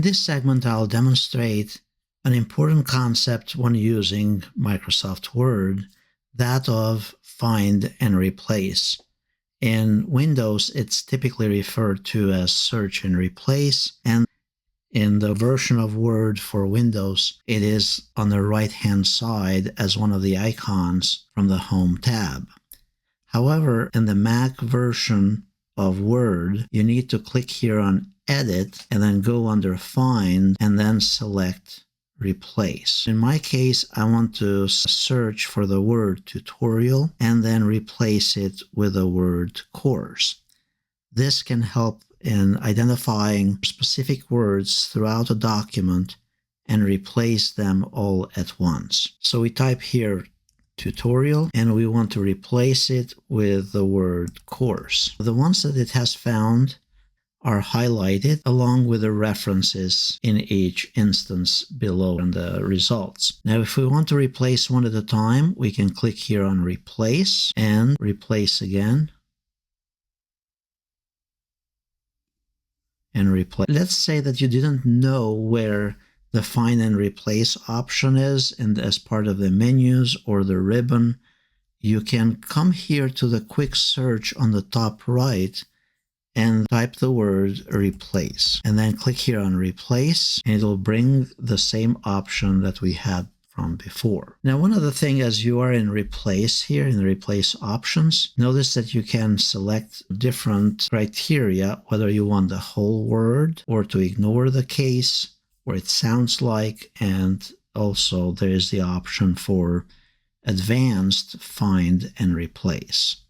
this segment, I'll demonstrate an important concept when using Microsoft Word, that of find and replace. In Windows, it's typically referred to as search and replace, and in the version of Word for Windows, it is on the right-hand side as one of the icons from the Home tab. However, in the Mac version of Word, you need to click here on Edit and then go under Find and then select Replace. In my case, I want to search for the word tutorial and then replace it with the word course. This can help in identifying specific words throughout a document and replace them all at once. So we type here tutorial and we want to replace it with the word course. The ones that it has found are highlighted along with the references in each instance below in the results. Now, if we want to replace one at a time, we can click here on replace and replace again. And replace. Let's say that you didn't know where the find and replace option is, and as part of the menus or the ribbon, you can come here to the quick search on the top right and type the word replace, and then click here on replace, and it'll bring the same option that we had from before. Now, one other thing, as you are in replace here, in the replace options, notice that you can select different criteria, whether you want the whole word or to ignore the case where it sounds like, and also there is the option for advanced find and replace.